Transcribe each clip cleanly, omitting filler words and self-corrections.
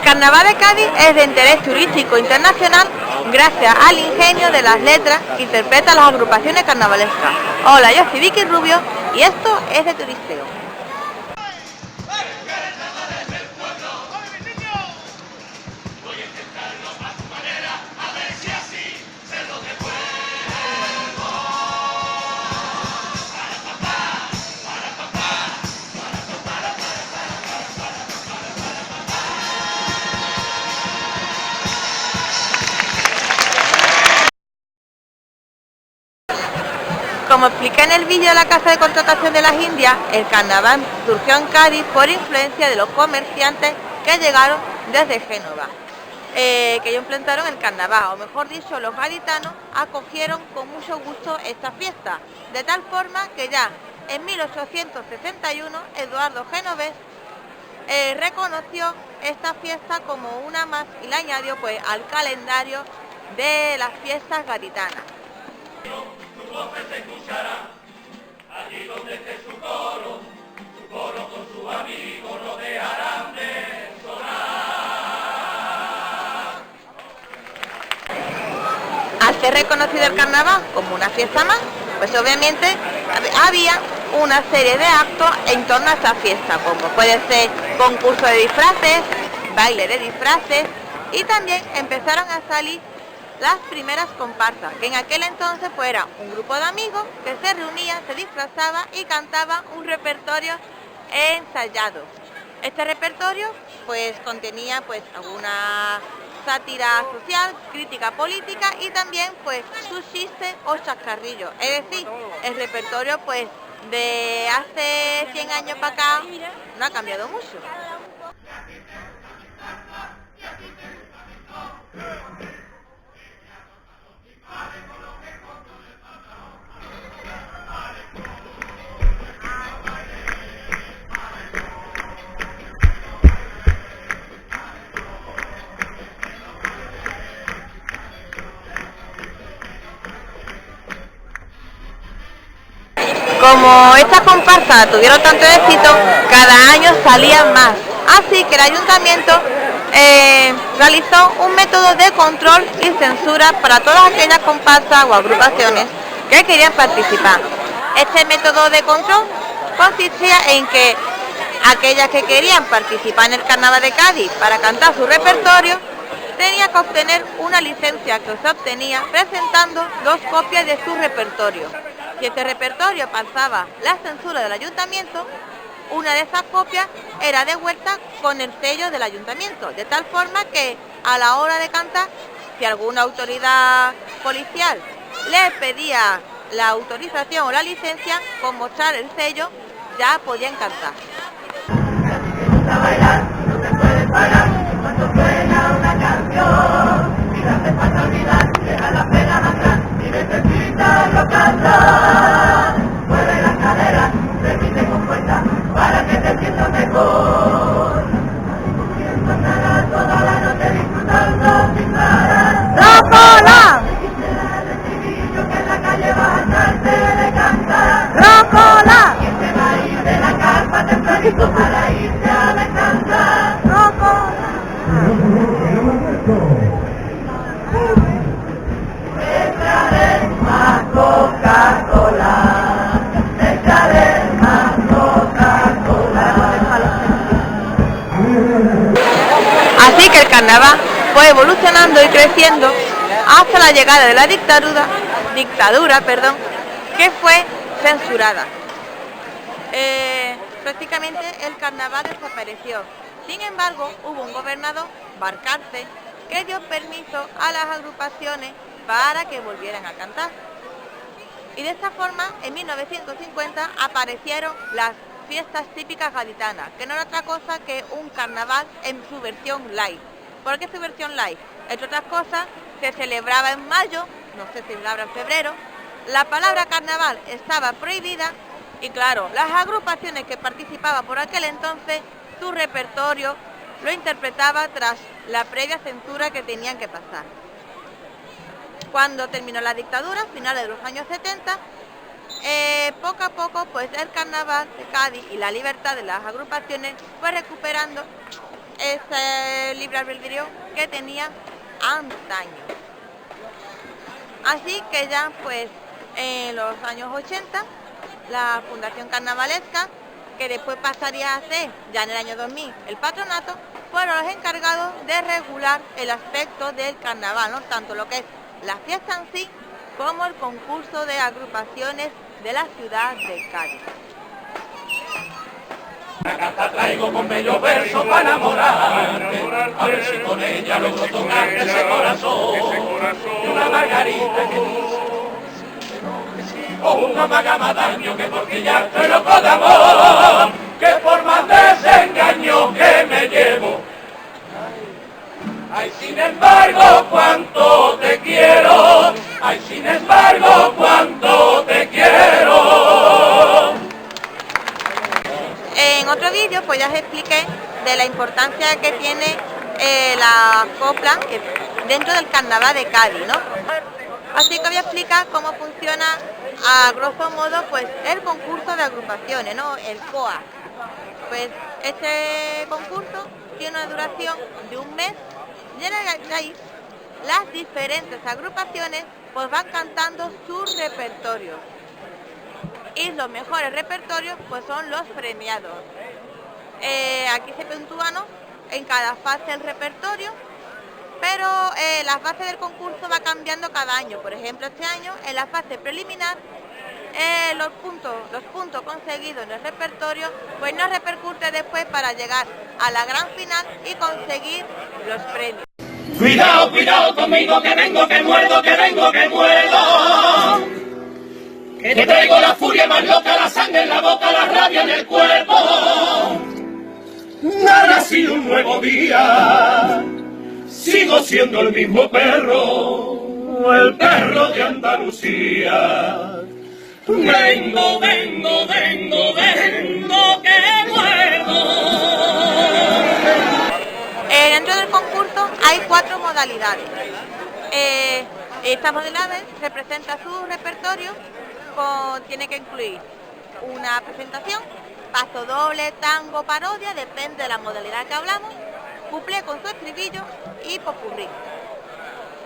Carnaval de Cádiz es de interés turístico internacional gracias al ingenio de las letras que interpretan las agrupaciones carnavalescas. Hola, yo soy Vicky Rubio y esto es de Turisteo. Como expliqué en el vídeo de la Casa de Contratación de las Indias, el carnaval surgió en Cádiz por influencia de los comerciantes que llegaron desde Génova, que ellos implantaron el carnaval, o mejor dicho, los gaditanos acogieron con mucho gusto esta fiesta, de tal forma que ya en 1861 Eduardo Genovés reconoció esta fiesta como una más y la añadió pues al calendario de las fiestas gaditanas. Tu voz se escuchará, allí donde esté su coro con sus amigos no dejarán de sonar. Al ser reconocido el carnaval como una fiesta más, pues obviamente había una serie de actos en torno a esta fiesta, como puede ser concurso de disfraces, baile de disfraces, y también empezaron a salir las primeras comparsas, que en aquel entonces pues era un grupo de amigos que se reunía, se disfrazaba y cantaba un repertorio ensayado. Este repertorio pues contenía pues alguna sátira social, crítica política y también pues sus chistes o chascarrillos. Es decir, el repertorio pues de hace 100 años para acá no ha cambiado mucho. Como estas comparsas tuvieron tanto éxito, cada año salían más. Así que el ayuntamiento realizó un método de control y censura para todas aquellas comparsas o agrupaciones que querían participar. Este método de control consistía en que aquellas que querían participar en el Carnaval de Cádiz para cantar su repertorio tenían que obtener una licencia que se obtenía presentando 2 copias de su repertorio. Si este repertorio pasaba la censura del ayuntamiento, una de esas copias era devuelta con el sello del ayuntamiento, de tal forma que a la hora de cantar, si alguna autoridad policial le pedía la autorización o la licencia, con mostrar el sello ya podían cantar. Mueve las caderas, repite con fuerza, para que te sientas mejor. Pasarás toda la noche disfrutando sin parar. ¡Rocola! Quisiera el estribillo que en la calle vas a estarte de cantar. ¡Rocola! ¿Quién se va a ir de la carpa tempranito para irse a descansar? ¡Rocola! Echaré más Coca-Cola, echaré más Coca-Cola. Así que el carnaval fue evolucionando y creciendo hasta la llegada de la dictadura, que fue censurada. Prácticamente el carnaval desapareció. Sin embargo, hubo un gobernador, Balcarce, que dio permiso a las agrupaciones para que volvieran a cantar. Y de esta forma, en 1950 aparecieron las fiestas típicas gaditanas, que no era otra cosa que un carnaval en su versión light. ¿Por qué su versión light? Entre otras cosas, se celebraba en mayo, no se celebraba en febrero, la palabra carnaval estaba prohibida y claro, las agrupaciones que participaban por aquel entonces, su repertorio lo interpretaba tras la previa censura que tenían que pasar. Cuando terminó la dictadura, a finales de los años 70, poco a poco pues el carnaval de Cádiz y la libertad de las agrupaciones fue recuperando ese del libre albedrío que tenía antaño. Así que ya pues en los años 80 la Fundación Carnavalesca, que después pasaría a ser ya en el año 2000 el patronato, fueron los encargados de regular el aspecto del carnaval, ¿no? Tanto lo que es la fiesta en sí como el concurso de agrupaciones de la ciudad de Cádiz. Una carta traigo con bellos versos para enamorarte, a ver si con ella logro tocarte ese corazón. Y una margarita que dice, o una maga más daño que porque ya estoy loco de amor, que por más desengaño que me llevo. Ay, sin embargo, cuánto te quiero, ay, sin embargo, cuánto te quiero. En otro vídeo pues ya os expliqué de la importancia que tiene la copla dentro del carnaval de Cádiz, ¿no? Así que voy a explicar cómo funciona a grosso modo pues el concurso de agrupaciones, ¿no? El COA. Pues este concurso tiene una duración de un mes y en ahí las diferentes agrupaciones pues van cantando sus repertorios. Y los mejores repertorios pues son los premiados. Aquí se puntúa, ¿no?, en cada fase el repertorio, pero la fase del concurso va cambiando cada año. Por ejemplo, este año en la fase preliminar los puntos conseguidos en el repertorio pues nos repercute después para llegar a la gran final y conseguir los premios. Cuidado, cuidado conmigo, que vengo, que muerdo, que vengo, que muerdo. Que traigo la furia más loca, la sangre en la boca, la rabia en el cuerpo. Ha nacido un nuevo día, sigo siendo el mismo perro, el perro de Andalucía. Vengo, vengo, vengo, vengo, que muerdo. Dentro del concurso hay 4 modalidades. Estas modalidades representan su repertorio. Tiene que incluir una presentación, paso doble, tango, parodia, depende de la modalidad que hablamos, cuplé con su estribillo y popurrí.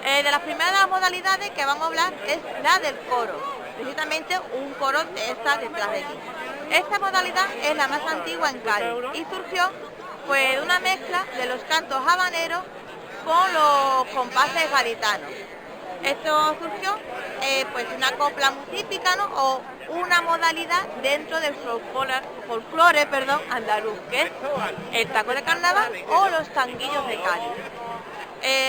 De las primeras modalidades que vamos a hablar es la del coro, precisamente un coro está detrás de aquí. Esta modalidad es la más antigua en Cádiz y surgió pues de una mezcla de los cantos habaneros con los compases gaditanos. Esto surgió pues una copla muy típica, ¿no?, o una modalidad dentro del folclore andaluz, que es el taco de carnaval o los tanguillos de Cádiz.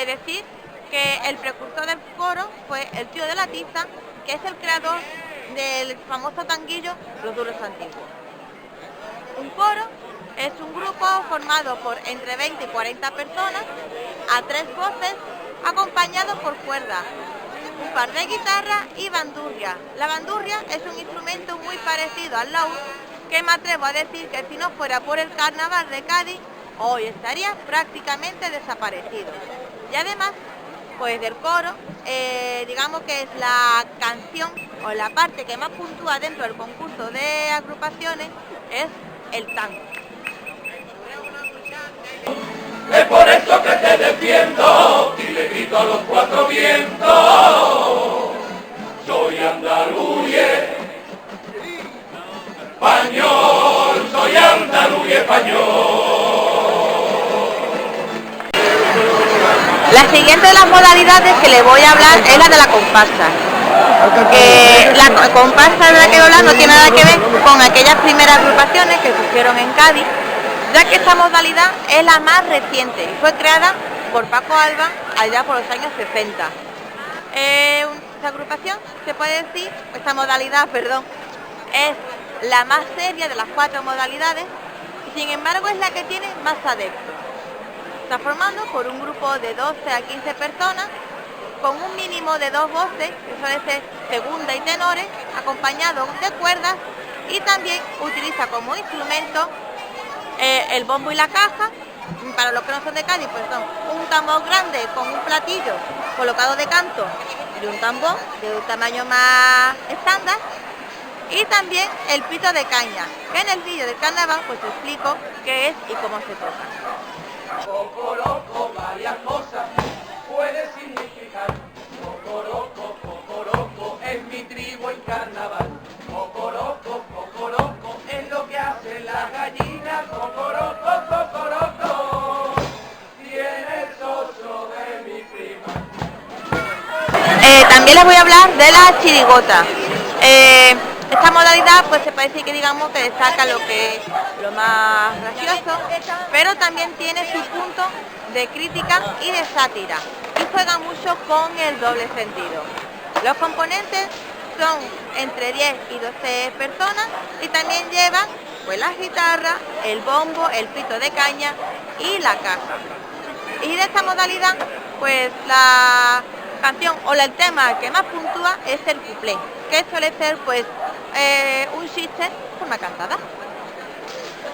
Decir que el precursor del coro fue el tío de la tiza, que es el creador del famoso tanguillo Los Duros Antiguos. Un coro es un grupo formado por entre 20 y 40 personas a 3 voces, acompañado por cuerdas, un par de guitarras y bandurria. La bandurria es un instrumento muy parecido al laúd, que me atrevo a decir que si no fuera por el carnaval de Cádiz, hoy estaría prácticamente desaparecido. Y además, pues del coro, digamos que es la canción o la parte que más puntúa dentro del concurso de agrupaciones, es el tango. Es por eso que te defiendo y le grito a los 4 vientos. Soy andaluz y español, soy andaluz y español. La siguiente de las modalidades que les voy a hablar es la de la comparsa. La comparsa de la que voy a hablar no tiene nada que ver con aquellas primeras agrupaciones que surgieron en Cádiz, ya que esta modalidad es la más reciente y fue creada por Paco Alba allá por los años 60. Esta agrupación, se puede decir, esta modalidad, perdón, es la más seria de las 4 modalidades y sin embargo es la que tiene más adeptos. Está formado por un grupo de 12 a 15 personas con un mínimo de 2 voces, que suele ser segunda y tenores, acompañados de cuerdas, y también utiliza como instrumento el bombo y la caja. Para los que no son de Cádiz, pues son un tambor grande con un platillo colocado de canto y un tambor de un tamaño más estándar, y también el pito de caña, que en el vídeo del carnaval pues explico qué es y cómo se toca. Loco, loco. También les voy a hablar de la chirigota. Esta modalidad pues se puede decir que digamos que destaca lo que es lo más gracioso, pero también tiene su punto de crítica y de sátira y juega mucho con el doble sentido. Los componentes son entre 10 y 12 personas y también llevan pues la guitarra, el bombo, el pito de caña y la caja. Y de esta modalidad pues la canción o el tema que más puntúa es el cuplé, que suele ser pues un chiste por una cantada.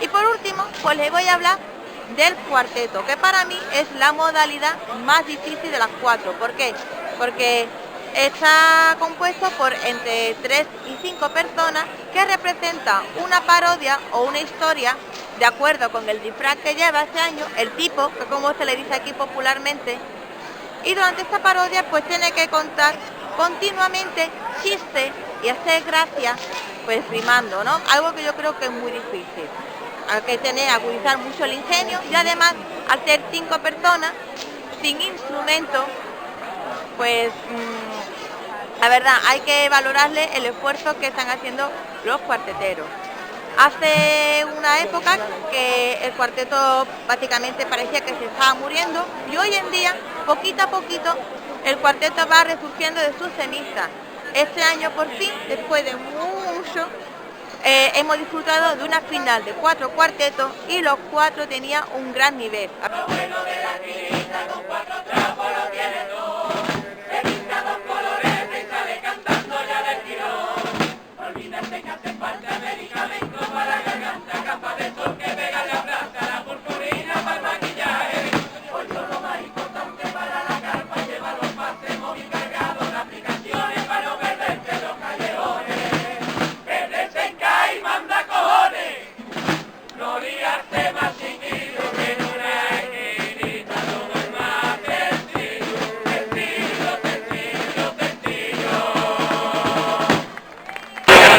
Y por último pues les voy a hablar del cuarteto, que para mí es la modalidad más difícil de las cuatro. ¿Por qué? Porque está compuesto por entre 3 y 5 personas que representan una parodia o una historia de acuerdo con el disfraz que lleva ese año, el tipo, que como se le dice aquí popularmente, y durante esta parodia pues tiene que contar continuamente chistes y hacer gracia pues rimando, ¿no? Algo que yo creo que es muy difícil. Hay que agudizar mucho el ingenio y además al ser 5 personas sin instrumento pues la verdad hay que valorarle el esfuerzo que están haciendo los cuarteteros. Hace una época que el cuarteto prácticamente parecía que se estaba muriendo y hoy en día, poquito a poquito, el cuarteto va resurgiendo de sus cenizas. Este año por fin, después de mucho, hemos disfrutado de una final de 4 cuartetos y los 4 tenían un gran nivel. Lo bueno de la tirita con 4 trapos lo tiene todo. Se pinta 2 colores y sale cantando ya del tirón. Olvídate que hace falta medicamento para la garganta, capa de sol que pega la planta, la purpurina para el maquillaje. Pues yo lo más importante para la carpa lleva los pases móvil cargados, las aplicaciones para no perderse los callejones. Perderse en CAI manda cojones, no liarse más chiquillo que en una esquinita, todo es más sencillo, sencillo, sencillo, sencillo.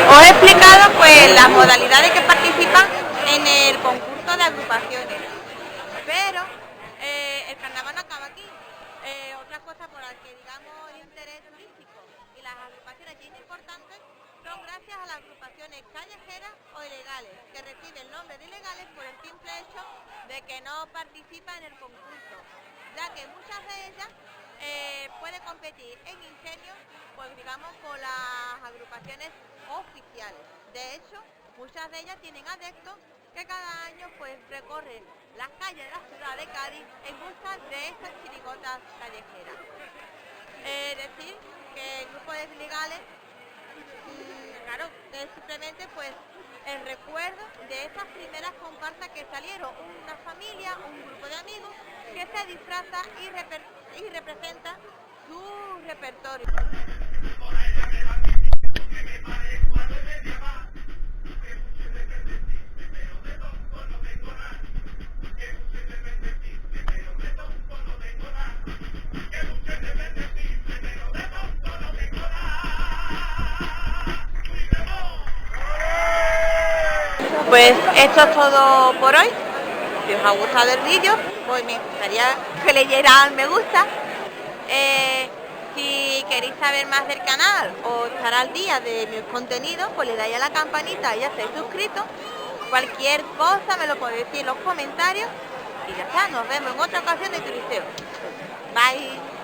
Os he explicado pues las modalidades que participan en el concurso de agrupaciones, pero el carnaval no acaba aquí. Otra cosa por la que digamos el interés turístico y las agrupaciones bien importantes son gracias a las agrupaciones callejeras o ilegales, que reciben el nombre de ilegales por el simple hecho de que no participan en el concurso, ya que muchas de ellas pueden competir en ingenio pues digamos con las agrupaciones oficiales. De hecho, muchas de ellas tienen adeptos que cada año pues recorren las calles de la ciudad de Cádiz en busca de estas chirigotas callejeras. Decir que el grupo de ilegales, claro, es simplemente pues el recuerdo de esas primeras comparsas que salieron, una familia, un grupo de amigos que se disfraza y representa su repertorio. Pues esto es todo por hoy. Si os ha gustado el vídeo, pues me gustaría que le dieran me gusta. Si queréis saber más del canal o estar al día de mis contenidos, pues le dais a la campanita y ya estáis suscritos. Cualquier cosa me lo podéis decir en los comentarios y ya está, nos vemos en otra ocasión de Turisteo. Bye.